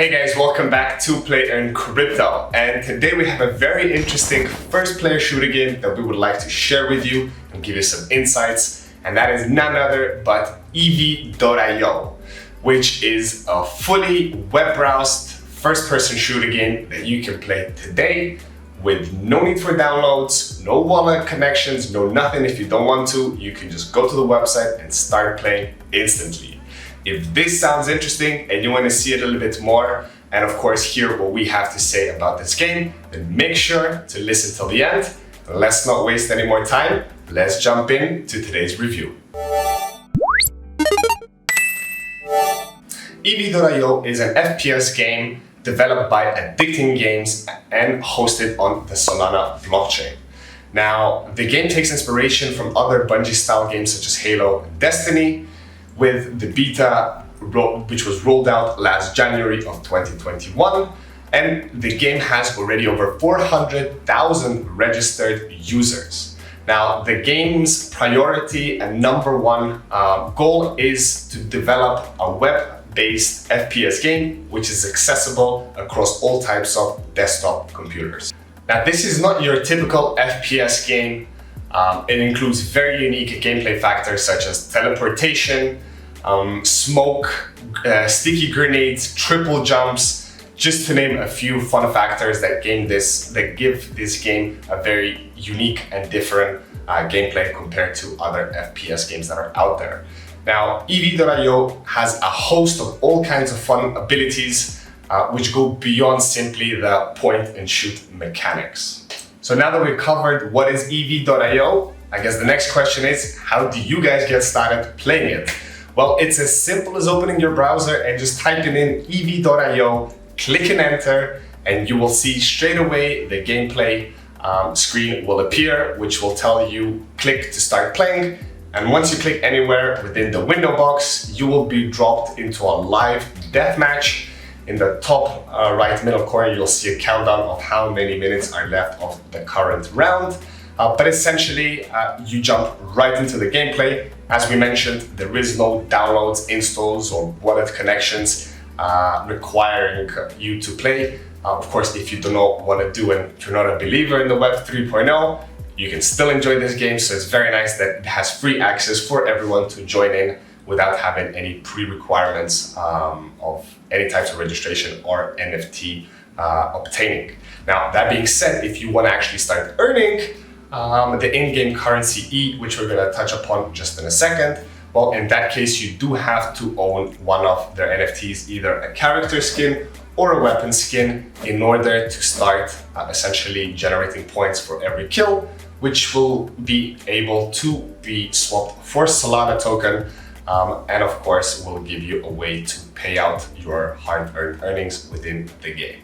Hey guys, welcome back to Play Earn Crypto, and today we have a very interesting first-player shooter game that we would like to share with you and give you some insights, and that is none other but EV.io, which is a fully web-browsed first-person shooter game that you can play today with no need for downloads, no wallet connections, no nothing. If you don't want to, you can just go to the website and start playing instantly. If this sounds interesting and you want to see it a little bit more, and of course hear what we have to say about this game, then make sure to listen till the end. Let's not waste any more time. Let's jump in to today's review. EV.io is an FPS game developed by Addicting Games and hosted on the Solana blockchain. Now, the game takes inspiration from other Bungie-style games such as Halo and Destiny, with the beta which was rolled out last January of 2021, and the game has already over 400,000 registered users. Now, the game's priority and number one goal is to develop a web-based FPS game which is accessible across all types of desktop computers. Now, this is not your typical FPS game. It includes very unique gameplay factors such as teleportation, smoke, sticky grenades, triple jumps, just to name a few fun factors that give this game a very unique and different gameplay compared to other FPS games that are out there. Now, EV.io has a host of all kinds of fun abilities which go beyond simply the point and shoot mechanics. So now that we've covered what is EV.io, I guess the next question is, how do you guys get started playing it? Well, it's as simple as opening your browser and just typing in EV.io, click and enter, and you will see straight away the gameplay screen will appear, which will tell you click to start playing. And once you click anywhere within the window box, you will be dropped into a live deathmatch. In the top right middle corner, you'll see a countdown of how many minutes are left of the current round. But essentially, you jump right into the gameplay. As we mentioned, there is no downloads, installs, or wallet connections requiring you to play. Of course, if you do not want to do and you're not a believer in the Web 3.0, you can still enjoy this game. So it's very nice that it has free access for everyone to join in without having any pre-requirements of any types of registration or NFT obtaining. Now, that being said, if you want to actually start earning the in-game currency E, which we're going to touch upon just in a second, well, in that case, you do have to own one of their NFTs, either a character skin or a weapon skin, in order to start essentially generating points for every kill, which will be able to be swapped for Solana token, and of course will give you a way to pay out your hard-earned earnings within the game.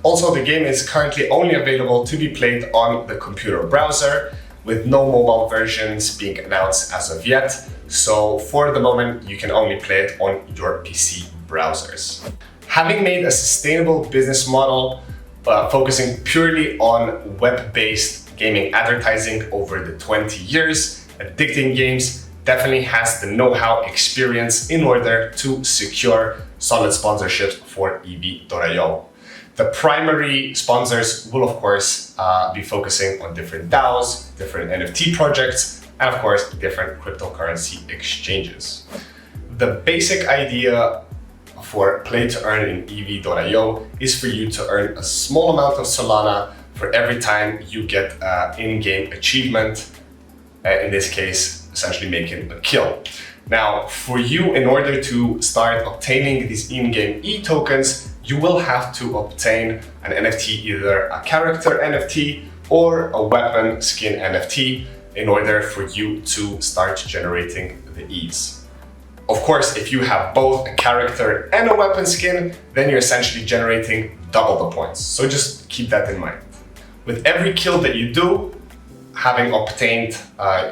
Also, the game is currently only available to be played on the computer browser, with no mobile versions being announced as of yet. So for the moment, you can only play it on your PC browsers. Having made a sustainable business model focusing purely on web-based gaming advertising over the 20 years, Addicting Games definitely has the know-how experience in order to secure solid sponsorships for EV.io. The primary sponsors will, of course, be focusing on different DAOs, different NFT projects, and of course, different cryptocurrency exchanges. The basic idea for play to earn in EV.io is for you to earn a small amount of Solana for every time you get an in-game achievement, in this case, essentially making a kill. Now, for you, in order to start obtaining these in-game E-tokens, you will have to obtain an NFT, either a character NFT or a weapon skin NFT, in order for you to start generating the E's. Of course, if you have both a character and a weapon skin, then you're essentially generating double the points. So just keep that in mind. With every kill that you do, having obtained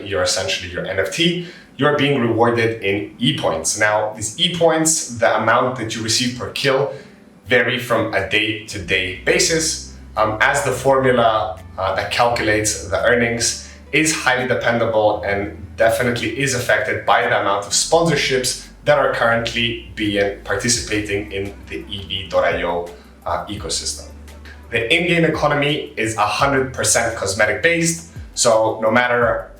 your NFT, you're being rewarded in E-points. Now, these E-points, the amount that you receive per kill, vary from a day-to-day basis, as the formula that calculates the earnings is highly dependable and definitely is affected by the amount of sponsorships that are currently participating in the EV.io ecosystem. The in-game economy is 100% cosmetic based, so no matter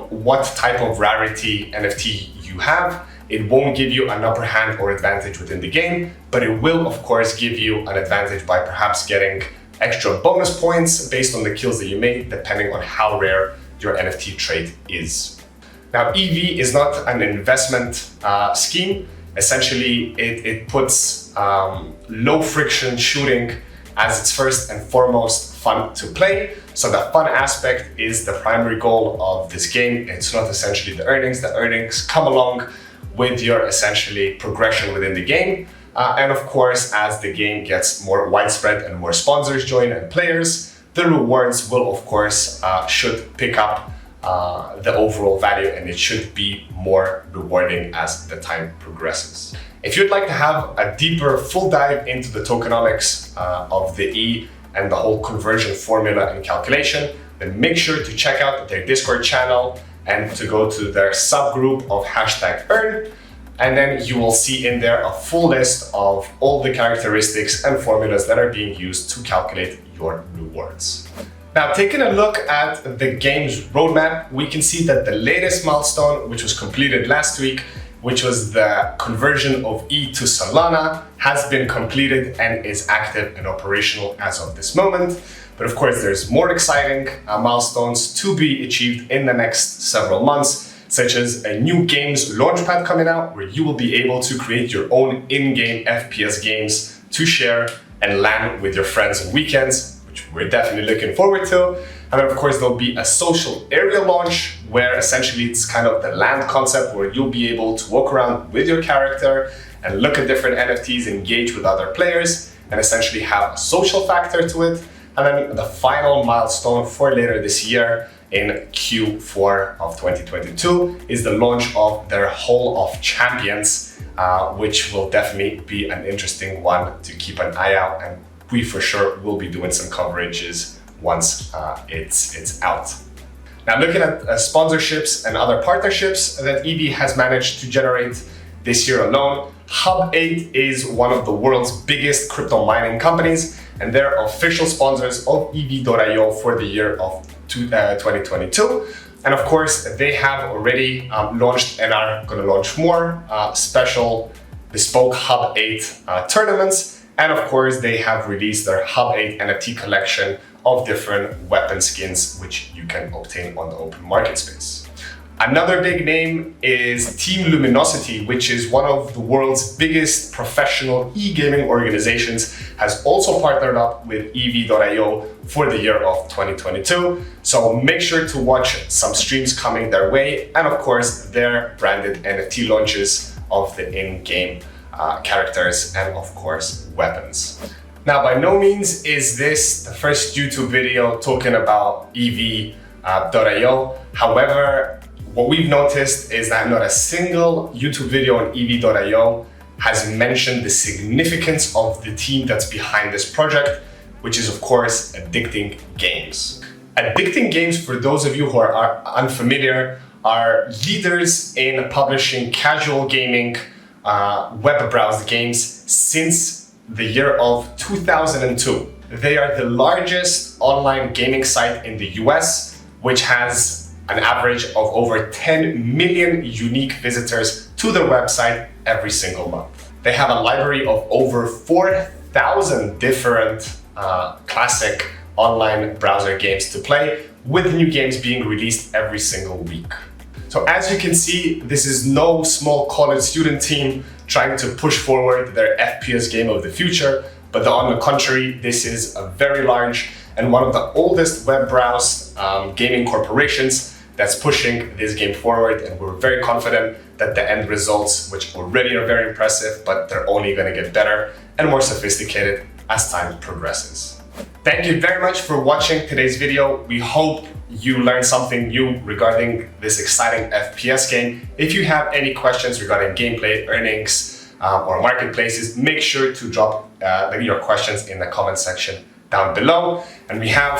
what type of rarity NFT you have, it won't give you an upper hand or advantage within the game, but it will of course give you an advantage by perhaps getting extra bonus points based on the kills that you made, depending on how rare your NFT trade is. Now, EV is not an investment scheme. Essentially, it puts low friction shooting as its first and foremost fun to play. So the fun aspect is the primary goal of this game. It's not essentially the earnings. The earnings come along with your essentially progression within the game. And of course, as the game gets more widespread and more sponsors join and players, the rewards will of course should pick up the overall value, and it should be more rewarding as the time progresses. If you'd like to have a deeper full dive into the tokenomics of the E and the whole conversion formula and calculation, then make sure to check out their Discord channel and to go to their subgroup of #earn. And then you will see in there a full list of all the characteristics and formulas that are being used to calculate your rewards. Now, taking a look at the game's roadmap, we can see that the latest milestone, which was completed last week, which was the conversion of E to Solana, has been completed and is active and operational as of this moment. But of course, there's more exciting milestones to be achieved in the next several months, such as a new games launchpad coming out, where you will be able to create your own in-game FPS games to share and LAN with your friends on weekends, which we're definitely looking forward to. And then of course, there'll be a social area launch where essentially it's kind of the land concept where you'll be able to walk around with your character and look at different NFTs, engage with other players, and essentially have a social factor to it. And then the final milestone for later this year in Q4 of 2022 is the launch of their Hall of Champions, which will definitely be an interesting one to keep an eye out, and we for sure will be doing some coverages once it's out. Now, looking at sponsorships and other partnerships that EV has managed to generate this year alone, Hub8 is one of the world's biggest crypto mining companies, and they're official sponsors of EV.io for the year of 2022. And of course, they have already launched and are going to launch more special bespoke Hub8 tournaments. And of course, they have released their Hub8 NFT collection of different weapon skins, which you can obtain on the open market space. Another big name is Team Luminosity, which is one of the world's biggest professional e-gaming organizations, has also partnered up with EV.io for the year of 2022. So make sure to watch some streams coming their way, and of course their branded NFT launches of the in-game characters and of course weapons. Now, by no means is this the first YouTube video talking about EV.io. However, what we've noticed is that not a single YouTube video on EV.io has mentioned the significance of the team that's behind this project, which is of course Addicting Games. Addicting Games, for those of you who are unfamiliar, are leaders in publishing casual gaming web browser games since the year of 2002. They are the largest online gaming site in the US, which has an average of over 10 million unique visitors to their website every single month. They have a library of over 4,000 different classic online browser games to play, with new games being released every single week. So as you can see, this is no small college student team trying to push forward their FPS game of the future, but on the contrary, this is a very large and one of the oldest web browse gaming corporations that's pushing this game forward, and we're very confident that the end results, which already are very impressive, but they're only going to get better and more sophisticated as time progresses. Thank you very much for watching today's video. We hope you learned something new regarding this exciting FPS game. If you have any questions regarding gameplay, earnings, or marketplaces, make sure to drop your questions in the comment section down below. And we have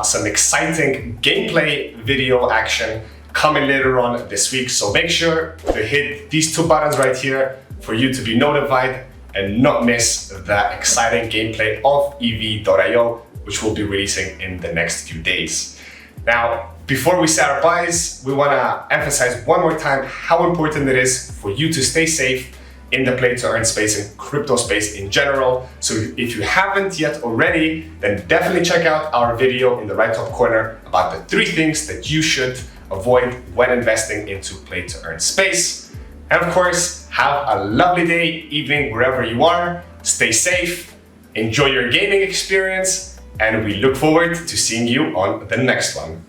some exciting gameplay video action coming later on this week. So make sure to hit these two buttons right here for you to be notified and not miss the exciting gameplay of EV.io, which we'll be releasing in the next few days. Now, before we say our buys, we want to emphasize one more time how important it is for you to stay safe in the play to earn space and crypto space in general. So if you haven't yet already, then definitely check out our video in the right top corner about the 3 things that you should avoid when investing into play to earn space. And of course, have a lovely day, evening, wherever you are. Stay safe, enjoy your gaming experience, and we look forward to seeing you on the next one.